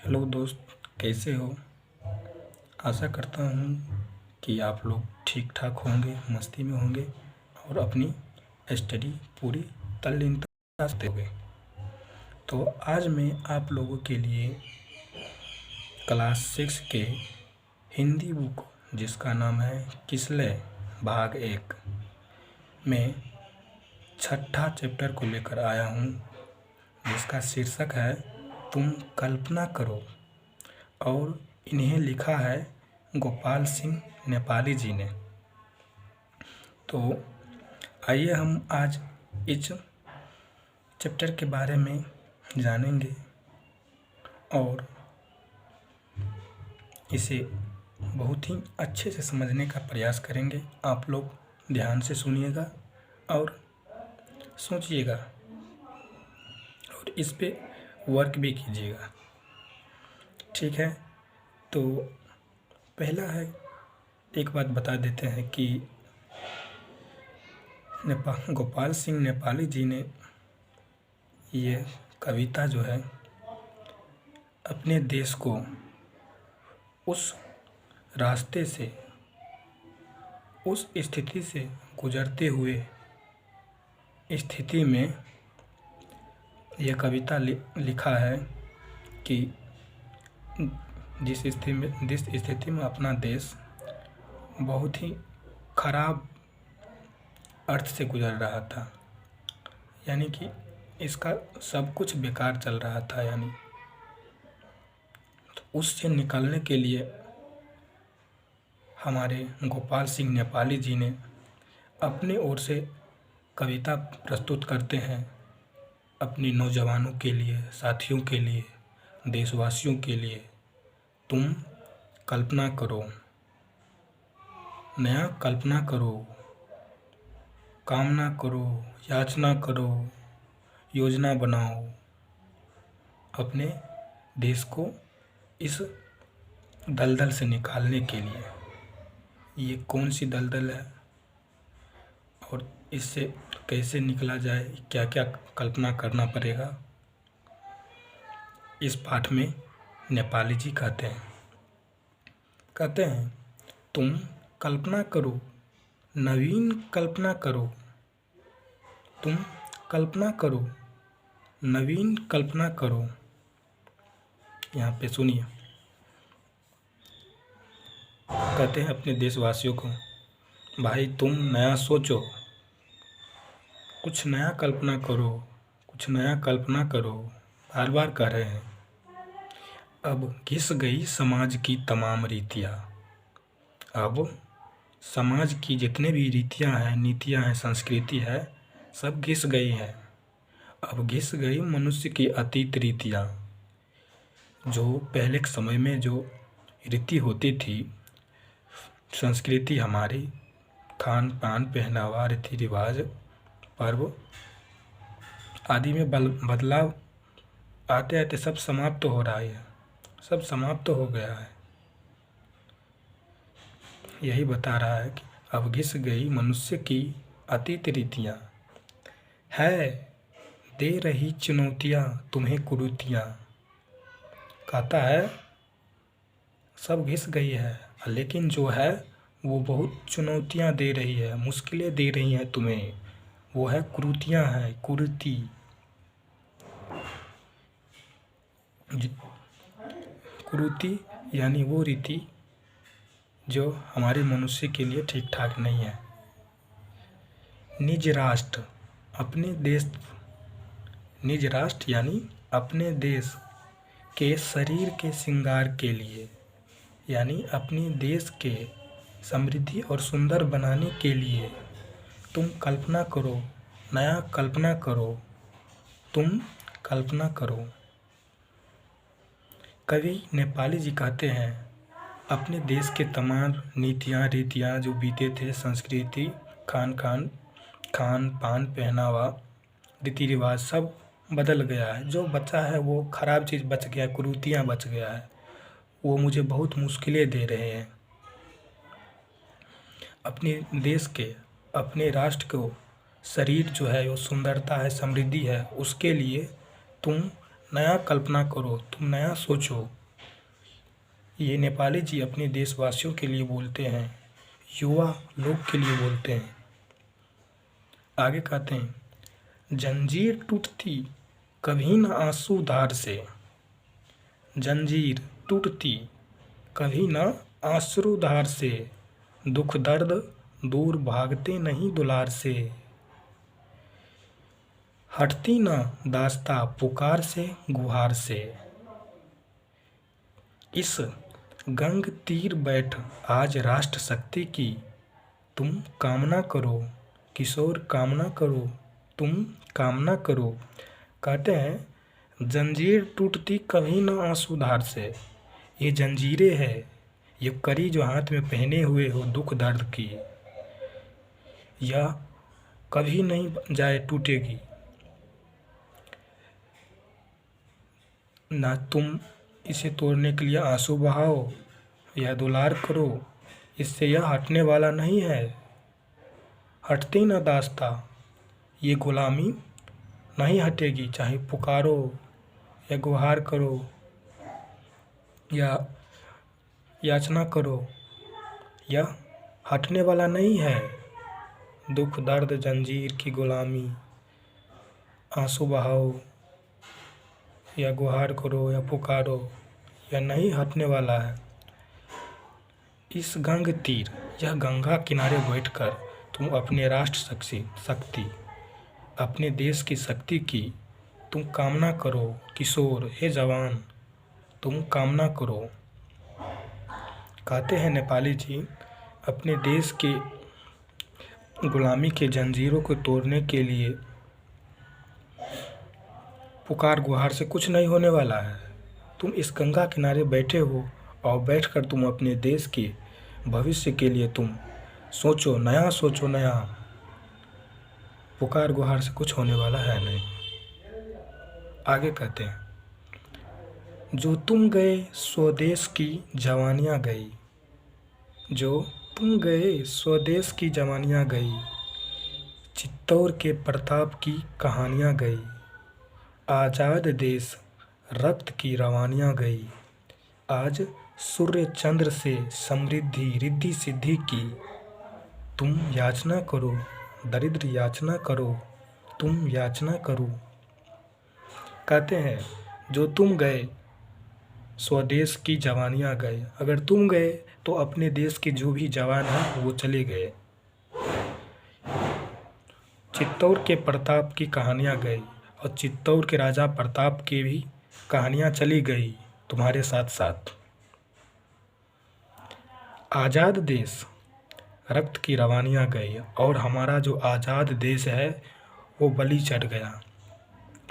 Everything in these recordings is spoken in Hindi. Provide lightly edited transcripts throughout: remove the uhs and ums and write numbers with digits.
हेलो दोस्त, कैसे हो। आशा करता हूँ कि आप लोग ठीक ठाक होंगे, मस्ती में होंगे और अपनी स्टडी पूरी तल्लीनता से होंगे। तो आज मैं आप लोगों के लिए क्लास 6 के हिंदी बुक जिसका नाम है किसलय भाग 1 में छठा चैप्टर को लेकर आया हूँ, जिसका शीर्षक है तुम कल्पना करो और इन्हें लिखा है गोपाल सिंह नेपाली जी ने। तो आइए हम आज इस चैप्टर के बारे में जानेंगे और इसे बहुत ही अच्छे से समझने का प्रयास करेंगे। आप लोग ध्यान से सुनिएगा और सोचिएगा और इस पे वर्क भी कीजिएगा, ठीक है। तो पहला है, एक बात बता देते हैं कि गोपाल सिंह नेपाली जी ने ये कविता जो है अपने देश को उस रास्ते से, उस स्थिति से गुजरते हुए स्थिति में यह कविता लिखा है कि जिस स्थिति में अपना देश बहुत ही खराब अर्थ से गुजर रहा था, यानी कि इसका सब कुछ बेकार चल रहा था, यानी तो उससे निकलने के लिए हमारे गोपाल सिंह नेपाली जी ने अपनी ओर से कविता प्रस्तुत करते हैं अपनी नौजवानों के लिए, साथियों के लिए, देशवासियों के लिए। तुम कल्पना करो, नया कल्पना करो, कामना करो, याचना करो, योजना बनाओ अपने देश को इस दलदल से निकालने के लिए। ये कौन सी दलदल है और इससे कैसे निकला जाए, क्या क्या कल्पना करना पड़ेगा, इस पाठ में नेपाली जी कहते हैं तुम कल्पना करो, नवीन कल्पना करो, तुम कल्पना करो, नवीन कल्पना करो। यहाँ पे सुनिए, कहते हैं अपने देशवासियों को, भाई तुम नया सोचो, कुछ नया कल्पना करो, कुछ नया कल्पना करो। बार बार कह रहे हैं। अब घिस गई समाज की तमाम रीतियाँ, अब समाज की जितने भी रीतियाँ हैं, नीतियाँ हैं, संस्कृति है, सब घिस गई है। अब घिस गई मनुष्य की अतीत रीतियाँ। जो पहले के समय में जो रीति होती थी, संस्कृति हमारी, खान पान, पहनावा, रीति रिवाज, पर्व आदि में बदलाव आते आते सब समाप्त हो रहा है, सब समाप्त हो गया है। यही बता रहा है कि अब घिस गई मनुष्य की अतीत रीतियाँ, है दे रही चुनौतियाँ तुम्हें कुरीतियाँ। कहता है सब घिस गई है, लेकिन जो है वो बहुत चुनौतियाँ दे रही है, मुश्किलें दे रही हैं तुम्हें। वो है कुरीतियाँ, है कुरीति। कुरीति यानी वो रीति जो हमारे मनुष्य के लिए ठीक ठाक नहीं है। निज राष्ट्र, अपने देश, निज राष्ट्र यानी अपने देश के शरीर के श्रृंगार के लिए, यानी अपने देश के समृद्धि और सुंदर बनाने के लिए तुम कल्पना करो, नया कल्पना करो, तुम कल्पना करो। कवि नेपाली जी कहते हैं अपने देश के तमाम नीतियाँ, रीतियाँ जो बीते थे, संस्कृति, खान पान, पहनावा, रीति रिवाज सब बदल गया है। जो बचा है वो खराब चीज़ बच गया, कुरीतियाँ बच गया है। वो मुझे बहुत मुश्किलें दे रहे हैं। अपने देश के, अपने राष्ट्र को शरीर जो है वो सुंदरता है, समृद्धि है, उसके लिए तुम नया कल्पना करो, तुम नया सोचो। ये नेपाली जी अपने देशवासियों के लिए बोलते हैं, युवा लोग के लिए बोलते हैं। आगे कहते हैं, जंजीर टूटती कभी न आंसू धार से, जंजीर टूटती कभी न आंसुधार से, दुख दर्द दूर भागते नहीं दुलार से, हटती न दास्ता पुकार से गुहार से। इस गंग तीर बैठ आज राष्ट्र शक्ति की, तुम कामना करो किशोर, कामना करो, तुम कामना करो। कहते हैं, जंजीर टूटती कभी न आंसुधार से। ये जंजीरें है, ये कड़ी जो हाथ में पहने हुए हो दुख दर्द की, यह कभी नहीं जाए टूटेगी। ना तुम इसे तोड़ने के लिए आंसू बहाओ या दुलार करो, इससे यह हटने वाला नहीं है। हटती न दास्ता, ये गुलामी नहीं हटेगी, चाहे पुकारो या गुहार करो या याचना करो, यह हटने वाला नहीं है। दुख दर्द जंजीर की गुलामी, आंसू बहाओ या गुहार करो या पुकारो, यह नहीं हटने वाला है। इस गंग तीर, यह गंगा किनारे बैठकर तुम अपने राष्ट्र शक्ति, अपने देश की शक्ति की तुम कामना करो किशोर, हे जवान, तुम कामना करो। कहते हैं नेपाली जी, अपने देश के गुलामी के जंजीरों को तोड़ने के लिए पुकार गुहार से कुछ नहीं होने वाला है। तुम इस गंगा किनारे बैठे हो और बैठकर तुम अपने देश के भविष्य के लिए तुम सोचो, नया सोचो, नया। पुकार गुहार से कुछ होने वाला है नहीं। आगे कहते हैं, जो तुम गए स्वदेश की जवानियाँ गई, जो तुम गए स्वदेश की जवानियाँ गई, चित्तौर के प्रताप की कहानियाँ गई, आज़ाद देश रक्त की रवानियाँ गई, आज सूर्य चंद्र से समृद्धि रिद्धि सिद्धि की, तुम याचना करो दरिद्र याचना करो, तुम याचना करो। कहते हैं, जो तुम गए स्वदेश की जवानियाँ गए, अगर तुम गए तो अपने देश के जो भी जवान हैं वो चले गए। चित्तौर के प्रताप की कहानियाँ गई, और चित्तौर के राजा प्रताप की भी कहानियाँ चली गई तुम्हारे साथ साथ। आज़ाद देश रक्त की रवानियाँ गई, और हमारा जो आज़ाद देश है वो बलि चढ़ गया,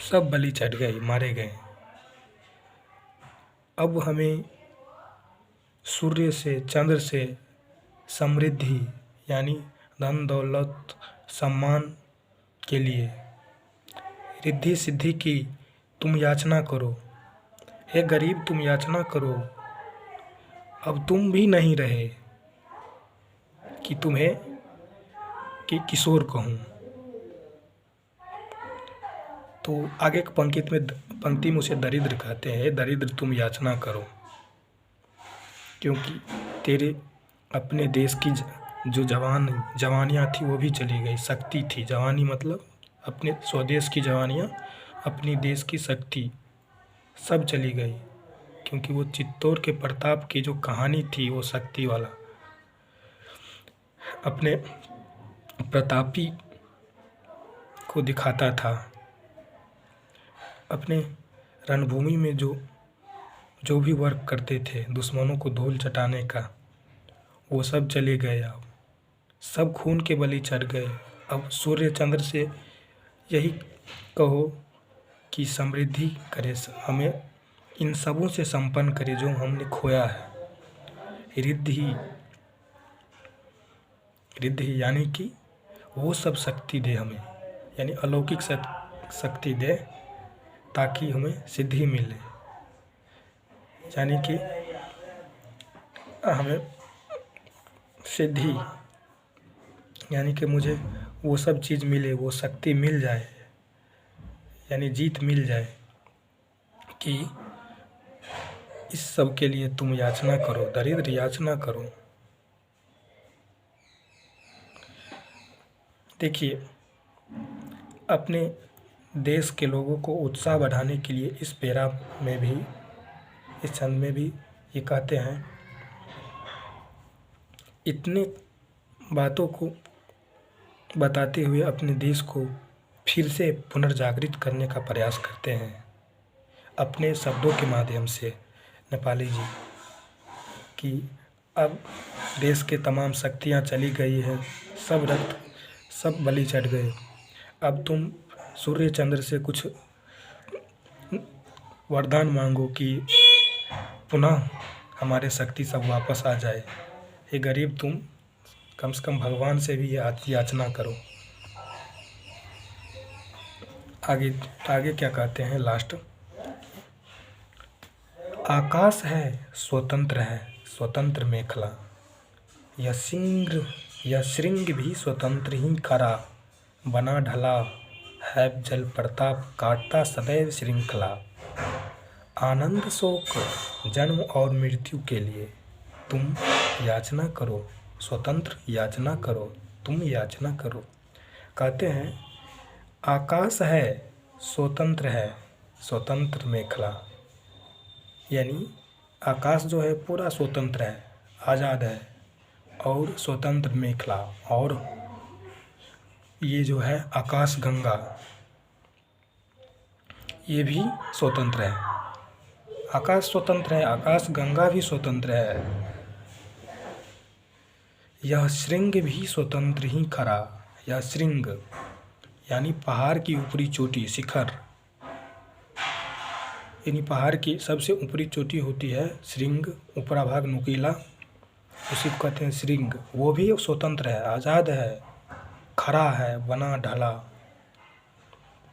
सब बलि चढ़ गए, मारे गए। अब हमें सूर्य से चंद्र से समृद्धि यानी धन दौलत सम्मान के लिए रिद्धि सिद्धि की तुम याचना करो। हे गरीब, तुम याचना करो। अब तुम भी नहीं रहे कि तुम्हें कि किशोर कहूँ। तो आगे की पंक्ति में उसे दरिद्र कहते हैं, दरिद्र तुम याचना करो, क्योंकि तेरे अपने देश की जो जवानियाँ थी वो भी चली गई, शक्ति थी। जवानी मतलब अपने स्वदेश की जवानियाँ, अपनी देश की शक्ति सब चली गई, क्योंकि वो चित्तौर के प्रताप की जो कहानी थी वो शक्ति वाला, अपने प्रतापी को दिखाता था। अपने रणभूमि में जो भी वर्क करते थे दुश्मनों को धूल चटाने का, वो सब चले गए। अब सब खून के बलि चढ़ गए। अब सूर्य चंद्र से यही कहो कि समृद्धि करे, हमें इन सबों से संपन्न करे जो हमने खोया है। रिद्धि यानी कि वो सब शक्ति दे हमें, यानी अलौकिक शक्ति दे, ताकि हमें सिद्धि मिले, यानी कि हमें सिद्धि यानी कि मुझे वो सब चीज़ मिले, वो शक्ति मिल जाए, यानी जीत मिल जाए। कि इस सब के लिए तुम याचना करो, दरिद्र याचना करो। देखिए, अपने देश के लोगों को उत्साह बढ़ाने के लिए इस पेरा में भी, इस छंद में भी ये कहते हैं, इतने बातों को बताते हुए अपने देश को फिर से पुनर्जागृत करने का प्रयास करते हैं अपने शब्दों के माध्यम से नेपाली जी, कि अब देश के तमाम शक्तियाँ चली गई है, सब बलि चढ़ गए। अब तुम सूर्य चंद्र से कुछ वरदान मांगो कि पुनः हमारे शक्ति सब वापस आ जाए। हे गरीब, तुम कम से कम भगवान से भी याचना करो। आगे क्या कहते हैं लास्ट, आकाश है स्वतंत्र मेखला, यह श्रृंग भी स्वतंत्र ही खरा, बना ढला है जल प्रताप, काटता सदैव श्रृंखला। आनंद शोक जन्म और मृत्यु के लिए तुम याचना करो, स्वतंत्र याचना करो, तुम याचना करो। कहते हैं आकाश है, स्वतंत्र मेखला, यानी आकाश जो है पूरा स्वतंत्र है, आज़ाद है, और स्वतंत्र मेखला, और ये जो है आकाश गंगा, ये भी स्वतंत्र है। आकाश स्वतंत्र है, आकाश गंगा भी स्वतंत्र है। यह श्रृंग भी स्वतंत्र ही खरा, यह श्रृंग यानी पहाड़ की ऊपरी चोटी, शिखर, यानी पहाड़ की सबसे ऊपरी चोटी होती है श्रृंग, ऊपरा भाग नुकीला, उसी को कहते हैं श्रृंग। वो भी स्वतंत्र है, आज़ाद है, खड़ा है, बना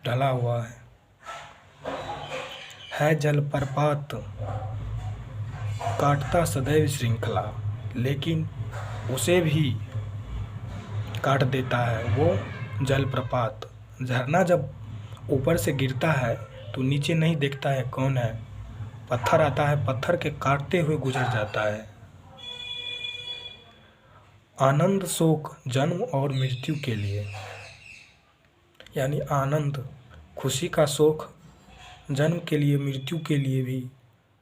ढला हुआ है जलप्रपात, काटता सदैव श्रृंखला, लेकिन उसे भी काट देता है वो जलप्रपात। झरना जब ऊपर से गिरता है तो नीचे नहीं देखता है कौन है, पत्थर आता है, पत्थर के काटते हुए गुजर जाता है। आनंद शोक जन्म और मृत्यु के लिए, यानी आनंद खुशी का शोक जन्म के लिए, मृत्यु के लिए भी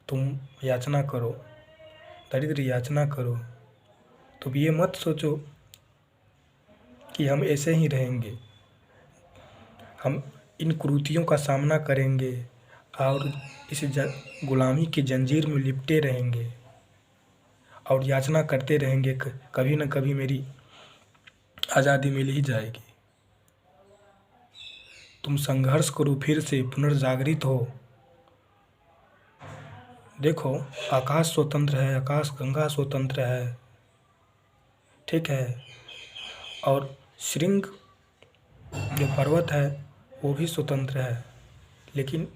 तुम याचना करो, दरिद्र याचना करो। तो ये मत सोचो कि हम ऐसे ही रहेंगे, हम इन कुरीतियों का सामना करेंगे और इस गुलामी की जंजीर में लिपटे रहेंगे और याचना करते रहेंगे, कभी न कभी मेरी आज़ादी मिल ही जाएगी। तुम संघर्ष करो, फिर से पुनर्जागृत हो। देखो, आकाश स्वतंत्र है, आकाश गंगा स्वतंत्र है, ठीक है, और श्रृंग जो पर्वत है वो भी स्वतंत्र है, लेकिन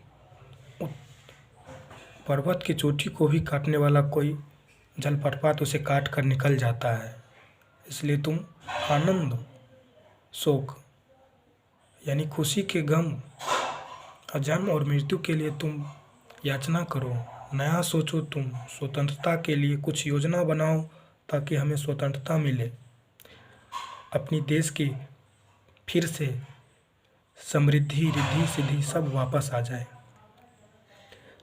पर्वत की चोटी को भी काटने वाला कोई जलप्रपात उसे काट कर निकल जाता है। इसलिए तुम आनंद शोक यानी खुशी के गम, जन्म और मृत्यु के लिए तुम याचना करो, नया सोचो, तुम स्वतंत्रता के लिए कुछ योजना बनाओ ताकि हमें स्वतंत्रता मिले, अपनी देश की फिर से समृद्धि, रिद्धि, सिद्धि सब वापस आ जाए।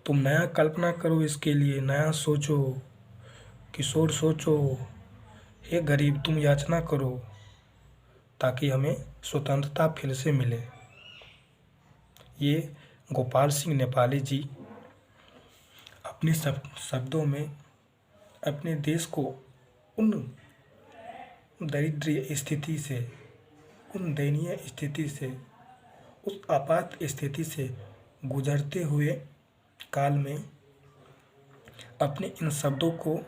तुम नया कल्पना करो, इसके लिए नया सोचो, किशोर सोचो, हे गरीब तुम याचना करो ताकि हमें स्वतंत्रता फिर से मिले। ये गोपाल सिंह नेपाली जी अपने शब्दों में अपने देश को उन दरिद्र स्थिति से, उन दयनीय स्थिति से, उस आपात स्थिति से गुजरते हुए काल में अपने इन शब्दों को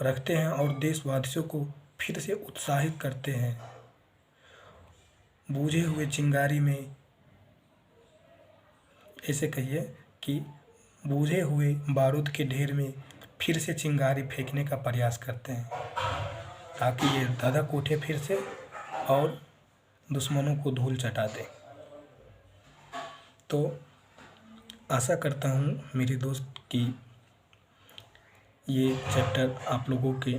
रखते हैं और देशवासियों को फिर से उत्साहित करते हैं। बूझे हुए चिंगारी में, ऐसे कहिए कि बूझे हुए बारूद के ढेर में फिर से चिंगारी फेंकने का प्रयास करते हैं ताकि ये धधक उठे फिर से और दुश्मनों को धूल चटा दे। तो आशा करता हूँ मेरे दोस्त की ये चैप्टर आप लोगों के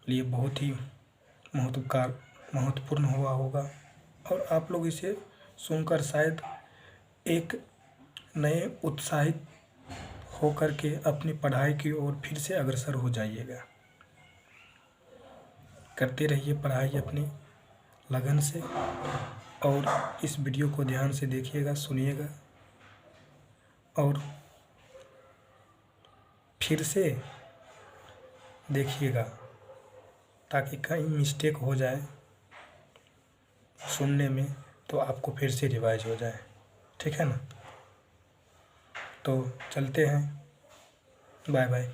लिए बहुत ही महत्वपूर्ण हुआ होगा और आप लोग इसे सुनकर शायद एक नए उत्साहित होकर के अपनी पढ़ाई की ओर फिर से अग्रसर हो जाइएगा। करते रहिए पढ़ाई अपनी लगन से और इस वीडियो को ध्यान से देखिएगा, सुनिएगा और फिर से देखिएगा ताकि कहीं मिस्टेक हो जाए सुनने में तो आपको फिर से रिवाइज हो जाए। ठीक है ना? तो चलते हैं, बाय बाय।